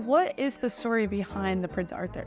what is the story behind the Prince Arthur?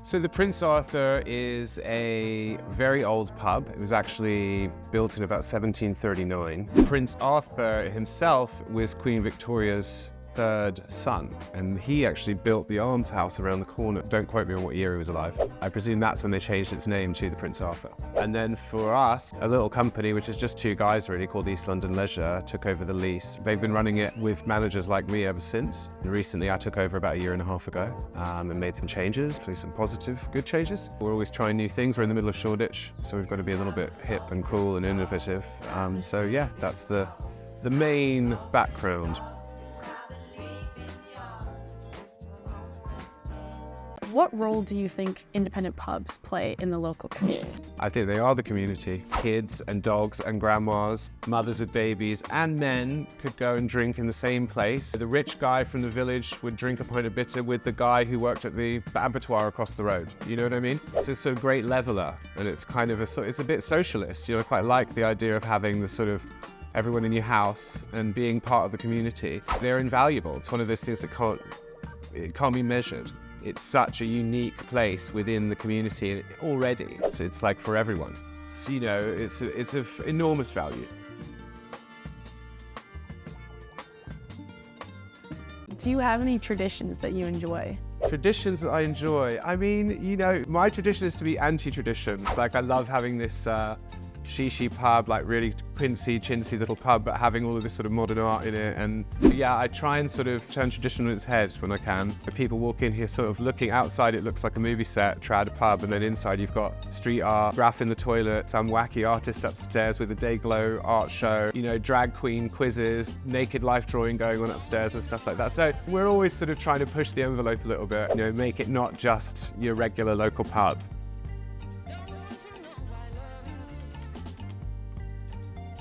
So the Prince Arthur is a very old pub. It was actually built in about 1739. Prince Arthur himself was Queen Victoria's third son, and he actually built the almshouse around the corner. Don't quote me on what year he was alive. I presume that's when they changed its name to the Prince Arthur. And then for us, a little company, which is just two guys really, called East London Leisure, took over the lease. They've been running it with managers like me ever since. And recently I took over about a year and a half ago and made some changes, some positive, good changes. We're always trying new things. We're in the middle of Shoreditch, so we've got to be a little bit hip and cool and innovative. So yeah, that's the main background. What role do you think independent pubs play in the local community? I think they are the community. Kids and dogs and grandmas, mothers with babies and men could go and drink in the same place. The rich guy from the village would drink a pint of bitter with the guy who worked at the abattoir across the road. You know what I mean? It's a sort of great leveler, and it's kind of it's a bit socialist. You know, I quite like the idea of having the sort of everyone in your house and being part of the community. They're invaluable. It's one of those things that can't be measured. It's such a unique place within the community already. So it's like for everyone. So, you know, it's of enormous value. Do you have any traditions that you enjoy? Traditions that I enjoy? I mean, you know, my tradition is to be anti-tradition. Like I love having this shishi pub, like really quincy, chintzy little pub, but having all of this sort of modern art in it. And yeah, I try and sort of turn tradition on its head when I can. People walk in here sort of looking outside, it looks like a movie set, trad pub, and then inside you've got street art, graph in the toilet, some wacky artist upstairs with a day glow art show, you know, drag queen quizzes, naked life drawing going on upstairs and stuff like that. So we're always sort of trying to push the envelope a little bit, you know, make it not just your regular local pub.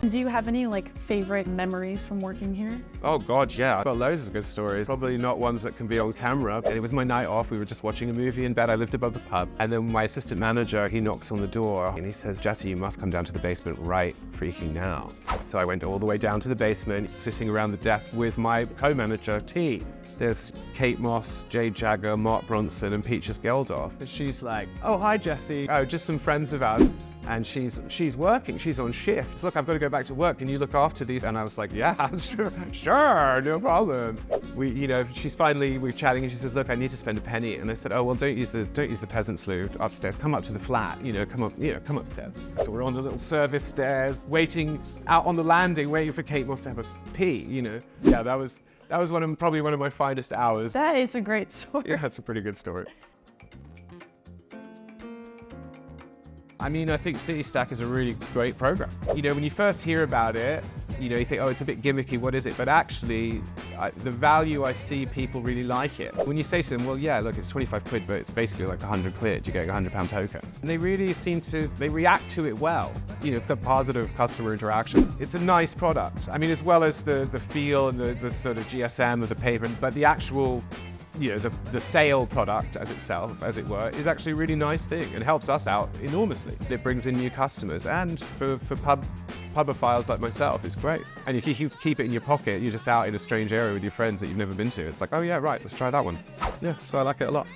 Do you have any favorite memories from working here? Oh God, yeah. I've got loads of good stories. Probably not ones that can be on camera. And it was my night off. We were just watching a movie in bed. I lived above the pub. And then my assistant manager, he knocks on the door and he says, "Jesse, you must come down to the basement right freaking now." So I went all the way down to the basement, sitting around the desk with my co-manager, T. There's Kate Moss, Jade Jagger, Mark Bronson, and Peaches Geldof. And she's like, "Oh, hi, Jesse. Oh, just some friends of ours." And she's working, she's on shift. "Look, I've got to go back to work. Can you look after these?" And I was like, "Yeah, sure, no problem." She's finally, we're chatting and she says, "Look, I need to spend a penny." And I said, "Oh, well, don't use the peasant's loo upstairs. Come up to the flat, come upstairs." So we're on the little service stairs, waiting out on the landing, waiting for Kate Moss to have a pee, Yeah, that was probably one of my finest hours. That is a great story. Yeah, that's a pretty good story. I mean, I think CityStack is a really great program. When you first hear about it, you think, oh, it's a bit gimmicky, what is it? But actually, the value I see, people really like it. When you say to them, well, yeah, look, it's 25 quid, but it's basically like 100 quid, you're getting a £100 token. And they really they react to it well. It's a positive customer interaction. It's a nice product. I mean, as well as the feel and the sort of GSM of the pavement, but the actual, the sale product as itself, as it were, is actually a really nice thing and helps us out enormously. It brings in new customers, and for pubophiles like myself, it's great. And if you keep it in your pocket, you're just out in a strange area with your friends that you've never been to. It's like, oh yeah, right, let's try that one. Yeah, so I like it a lot.